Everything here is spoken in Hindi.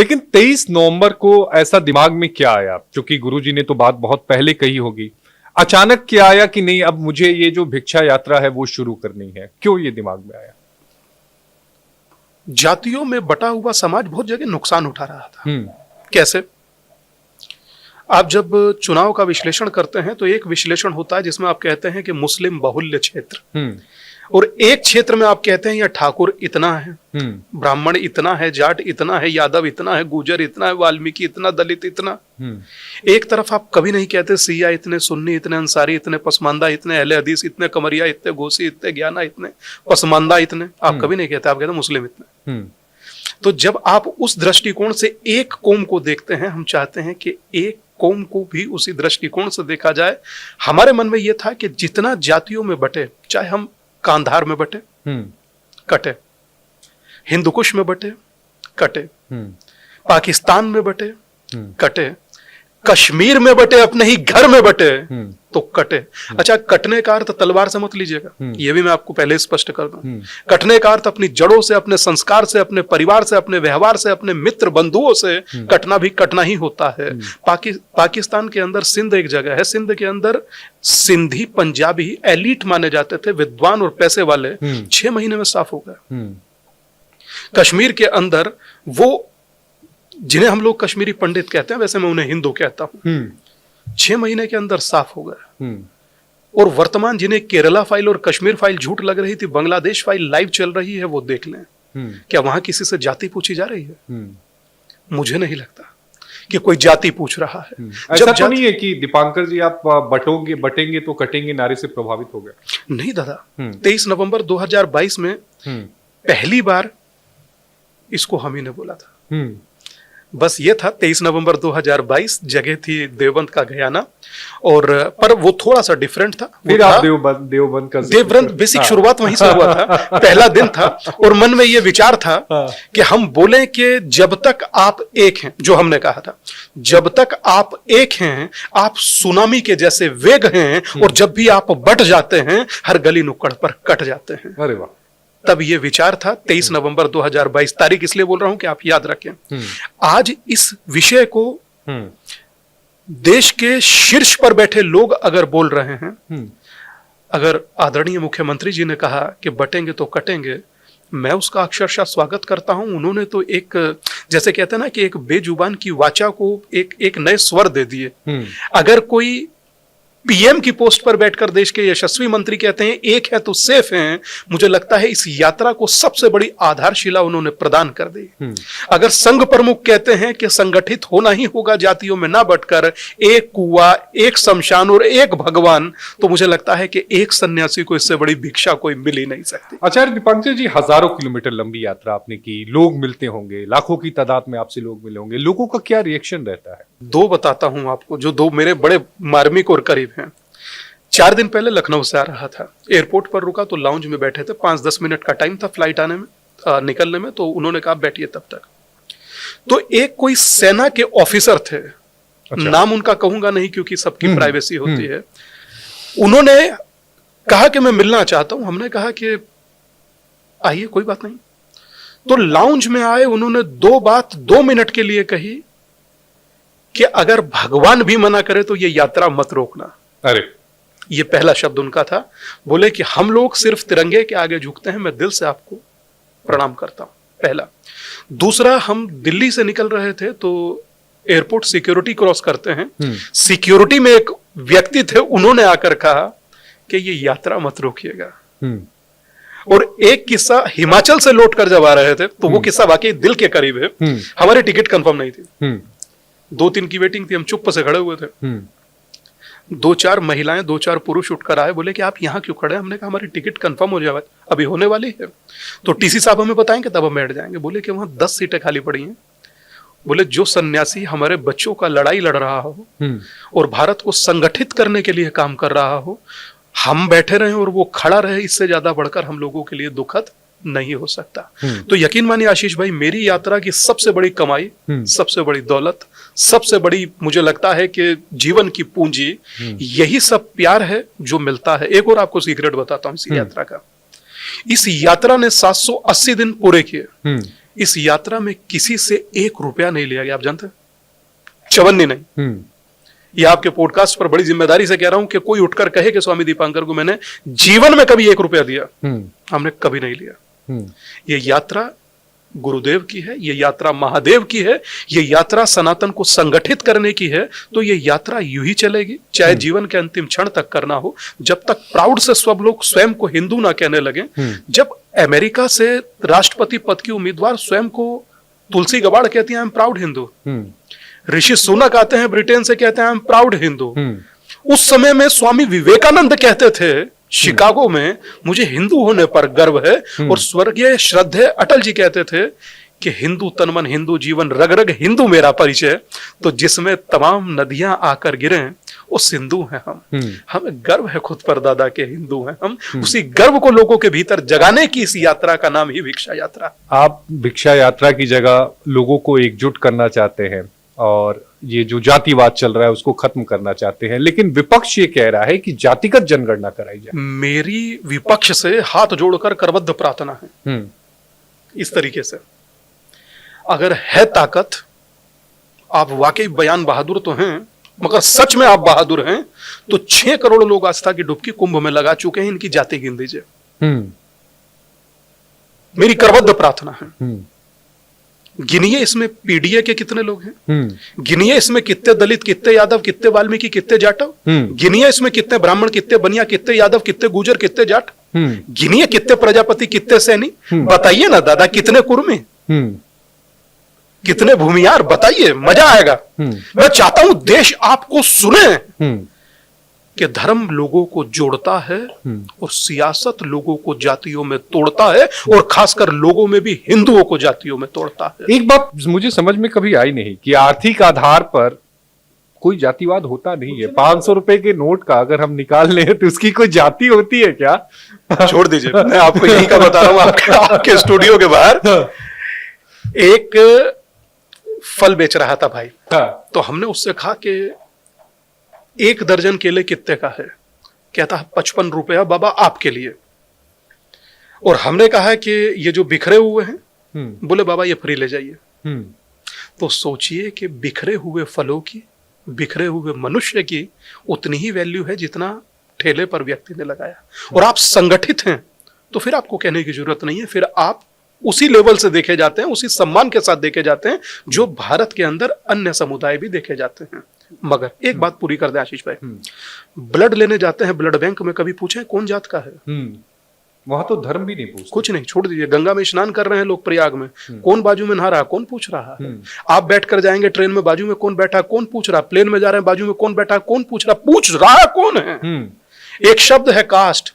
लेकिन 23 नवंबर को ऐसा दिमाग में क्या आया, क्योंकि गुरुजी ने तो बात बहुत पहले कही होगी, अचानक क्या आया कि नहीं अब मुझे ये जो भिक्षा यात्रा है वो शुरू करनी है, क्यों ये दिमाग में आया? जातियों में बटा हुआ समाज बहुत जगह नुकसान उठा रहा था। कैसे? आप जब चुनाव का विश्लेषण करते हैं तो एक विश्लेषण होता है जिसमें आप कहते हैं कि मुस्लिम बहुल्य क्षेत्र, और एक क्षेत्र में आप कहते हैं यह ठाकुर इतना है, ब्राह्मण इतना है, जाट इतना है, यादव इतना है, गुर्जर इतना है, वाल्मीकि इतना, दलित इतना। एक तरफ आप कभी नहीं कहते सिया इतने, सुन्नी इतने, अंसारी इतने, पसमानदा इतने, अहले हदीस इतने, कमरिया इतने, गोसी इतने, ज्ञाना इतने, पसमानदा इतने, आप कभी नहीं कहते, आप कहते मुस्लिम इतने। तो जब आप उस दृष्टिकोण से एक कौम को देखते हैं, हम चाहते हैं कि एक कौम को भी उसी दृष्टिकोण से देखा जाए। हमारे मन में यह था कि जितना जातियों में बटे, चाहे हम कांधार में बटे, कटे, हिंदुकुश में बटे, कटे, पाकिस्तान में बटे, कटे, कश्मीर में बटे, अपने ही घर में बटे, तो कटे। अच्छा, कटने का अर्थ तलवार से मत लीजिएगा, ये भी मैं आपको पहले स्पष्ट कर दूं। कटने का अर्थ अपनी जड़ों से, अपने संस्कार से, अपने परिवार से, अपने व्यवहार से, अपने मित्र बंधुओं से कटना भी कटना ही होता है। पाकिस्तान के अंदर सिंध एक जगह है, सिंध के अंदर सिंधी पंजाबी एलीट माने जाते थे, विद्वान और पैसे वाले, 6 महीने में साफ हो गए। कश्मीर के अंदर वो जिन्हें हम लोग कश्मीरी पंडित कहते हैं, वैसे मैं उन्हें हिंदू कहता हूं, 6 महीने के अंदर साफ हो गया। और वर्तमान जिन्हें केरला फाइल और कश्मीर फाइल झूठ लग रही थी, बांग्लादेश फाइल लाइव चल रही है, वो देख लें। क्या वहां किसी से जाति पूछी जा रही है? मुझे नहीं लगता कि कोई जाति पूछ रहा है। ऐसा तो नहीं है कि दीपांकर जी आप बटेंगे तो कटेंगे नारे से प्रभावित हो गए? नहीं दादा, 23 नवंबर 2022 में पहली बार इसको हम ही ने बोला था। बस ये था, 23 नवंबर 2022, जगह थी देवबंद का गयाना, और पर वो थोड़ा सा डिफरेंट था। फिर आप देवबंद का बेसिक शुरुआत वहीं से हुआ था। पहला दिन था और मन में ये विचार था कि हम बोले कि जब तक आप एक हैं, जो हमने कहा था, जब तक आप एक हैं, आप सुनामी के जैसे वेग हैं, और जब भी आप बट जाते हैं, हर गली नुक्कड़ पर कट जाते हैं। अरे वाह! तब ये विचार था। 23 नवंबर 2022 तारीख इसलिए बोल रहा हूं कि आप याद रखें। आज इस विषय को देश के शीर्ष पर बैठे लोग अगर बोल रहे हैं, अगर आदरणीय मुख्यमंत्री जी ने कहा कि बटेंगे तो कटेंगे, मैं उसका अक्षरशः स्वागत करता हूं। उन्होंने तो एक, जैसे कहते हैं ना कि एक बेजुबान की वाचा को एक नए स्वर दे दिए। अगर कोई पीएम की पोस्ट पर बैठकर देश के यशस्वी मंत्री कहते हैं एक है तो सेफ हैं, मुझे लगता है इस यात्रा को सबसे बड़ी आधारशिला उन्होंने प्रदान कर दी। अगर संघ प्रमुख कहते हैं कि संगठित होना ही होगा, जातियों में ना बटकर, एक कुआं, एक शमशान और एक भगवान, तो मुझे लगता है कि एक सन्यासी को इससे बड़ी भिक्षा कोई मिल ही नहीं सकती। आचार्य दीपांकर जी, हजारों किलोमीटर लंबी यात्रा आपने की, लोग मिलते होंगे, लाखों की तादाद में आपसे लोग मिले होंगे, लोगों का क्या रिएक्शन रहता है? 2 बताता हूं आपको, जो 2 मेरे बड़े मार्मिक और करीब हैं। 4 दिन पहले लखनऊ से आ रहा था, एयरपोर्ट पर रुका तो लाउंज में बैठे थे, 5-10 मिनट का टाइम था फ्लाइट आने में, निकलने में, तो उन्होंने कहा बैठिए तब तक। तो एक कोई सेना के ऑफिसर थे, अच्छा, नाम उनका कहूंगा नहीं क्योंकि सबकी प्राइवेसी होती है, उन्होंने कहा कि मैं मिलना चाहता हूं। हमने कहा कि आइए, कोई बात नहीं। तो लाउंज में आए, उन्होंने 2 बात 2 मिनट के लिए कही कि अगर भगवान भी मना करे तो ये यात्रा मत रोकना। अरे, ये पहला शब्द उनका था। बोले कि हम लोग सिर्फ तिरंगे के आगे झुकते हैं, मैं दिल से आपको प्रणाम करता हूं, पहला। दूसरा, हम दिल्ली से निकल रहे थे तो एयरपोर्ट सिक्योरिटी क्रॉस करते हैं, सिक्योरिटी में एक व्यक्ति थे, उन्होंने आकर कहा कि ये यात्रा मत रोकिएगा। और एक किस्सा, हिमाचल से लौट कर जब आ रहे थे, तो वो किस्सा वाकई दिल के करीब है। हमारी टिकट कंफर्म नहीं थी, 2-3 की वेटिंग थी, हम चुप से खड़े हुए थे। 2-4 महिलाएं, 2-4 पुरुष उठकर आए, बोले कि आप यहाँ क्यों खड़े हैं? हमने कहा हमारी टिकट कंफर्म हो जाए, अभी होने वाली है, तो टीसी साहब हमें बताएंगे तब हम बैठ जाएंगे। बोले कि वहां 10 सीटें खाली पड़ी हैं। बोले जो सन्यासी हमारे बच्चों का लड़ाई लड़ रहा हो और भारत को संगठित करने के लिए काम कर रहा हो, हम बैठे रहे और वो खड़ा रहे, इससे ज्यादा बढ़कर हम लोगों के लिए दुखद नहीं हो सकता। तो यकीन मानिए आशीष भाई, मेरी यात्रा की सबसे बड़ी कमाई, सबसे बड़ी दौलत, सबसे बड़ी मुझे लगता है कि जीवन की पूंजी, यही सब प्यार है जो मिलता है। एक और आपको सीक्रेट बताता हूं इसी यात्रा का। इस यात्रा ने 780 दिन पूरे किए। इस यात्रा में किसी से 1 रुपया नहीं लिया गया, आप जानते हैं? चवन्नी नहीं। ये आपके पॉडकास्ट पर बड़ी जिम्मेदारी से कह रहा हूं कि कोई उठकर कहे कि स्वामी दीपांकर को मैंने जीवन में कभी 1 रुपया दिया, हमने कभी नहीं लिया। ये यात्रा गुरुदेव की है, ये यात्रा महादेव की है, ये यात्रा सनातन को संगठित करने की है। तो ये यात्रा यूं ही चलेगी, चाहे जीवन के अंतिम क्षण तक करना हो, जब तक प्राउड से सब लोग स्वयं को हिंदू ना कहने लगे। जब अमेरिका से राष्ट्रपति पद की उम्मीदवार स्वयं को तुलसी गबाड़ कहती है I am proud Hindu, Rishi Sunak आते हैं ब्रिटेन से, कहते हैं आई एम प्राउड हिंदू। उस समय में स्वामी विवेकानंद कहते थे शिकागो में, मुझे हिंदू होने पर गर्व है। और स्वर्गीय श्रद्धेय अटल जी कहते थे कि हिंदू तन मन, हिंदू जीवन, रग रग हिंदू मेरा परिचय। तो जिसमें तमाम नदियां आकर गिरे वो सिंधु हैं हम। हमें गर्व है खुद पर दादा के हिंदू हैं हम। उसी गर्व को लोगों के भीतर जगाने की इस यात्रा का नाम ही भिक्षा यात्रा। आप भिक्षा यात्रा की जगह लोगों को एकजुट करना चाहते हैं और ये जो जातिवाद चल रहा है उसको खत्म करना चाहते हैं, लेकिन विपक्ष ये कह रहा है कि जातिगत जनगणना कराई जाए। मेरी विपक्ष से हाथ जोड़कर करबद्ध प्रार्थना है इस तरीके से, अगर है ताकत, आप वाकई बयान बहादुर तो हैं, मगर सच में आप बहादुर हैं, तो 6 करोड़ लोग आस्था की डुबकी कुंभ में लगा चुके हैं, इनकी जाति गिन दीजिए। मेरी करबद्ध प्रार्थना है। गिनिए इसमें पीडीए के कितने लोग हैं, गिनिए इसमें कितने दलित, कितने यादव, कितने वाल्मीकि, कितने जाटव, गिनिए इसमें कितने ब्राह्मण, कितने बनिया, कितने यादव, कितने गुजर, कितने जाट, गिनिए कितने प्रजापति, कितने सैनी, बताइए ना दादा कितने कुर्मी, कितने भूमियार, बताइए, मजा आएगा। मैं चाहता हूं देश आपको सुने कि धर्म लोगों को जोड़ता है और सियासत लोगों को जातियों में तोड़ता है, और खासकर लोगों में भी हिंदुओं को जातियों में तोड़ता है। एक बात मुझे समझ में कभी आई नहीं कि आर्थिक आधार पर कोई जातिवाद होता नहीं है। 500 रुपए के नोट का अगर हम निकाल लें तो उसकी कोई जाति होती है क्या? छोड़ दीजिए, मैं आपको यही का बता रहा हूं। आपके स्टूडियो के बाहर एक फल बेच रहा था भाई, तो हमने उससे कहा कि 1 दर्जन केले कितने का है? कहता है 55 रुपया बाबा आपके लिए। और हमने कहा कि ये जो बिखरे हुए हैं, बोले बाबा ये फ्री ले जाइए। तो सोचिए कि बिखरे हुए फलों की, बिखरे हुए मनुष्य की उतनी ही वैल्यू है जितना ठेले पर व्यक्ति ने लगाया। और आप संगठित हैं तो फिर आपको कहने की जरूरत नहीं है, फिर आप उसी लेवल से देखे जाते हैं, उसी सम्मान के साथ देखे जाते हैं जो भारत के अंदर अन्य समुदाय भी देखे जाते हैं। मगर एक बात पूरी कर दे आशीष भाई, ब्लड लेने जाते हैं ब्लड बैंक में, कभी पूछे कौन जात का है? वहां तो धर्म भी नहीं पूछते, कुछ नहीं, छोड़ दीजिए। गंगा में स्नान कर रहे हैं लोग प्रयाग में, कौन बाजू में नहा रहा, कौन पूछ रहा है? आप बैठ कर जाएंगे ट्रेन में, बाजू में कौन बैठा, कौन पूछ रहा? प्लेन में जा रहे हैं, बाजू में कौन बैठा, कौन पूछ रहा? पूछ रहा कौन है? एक शब्द है कास्ट,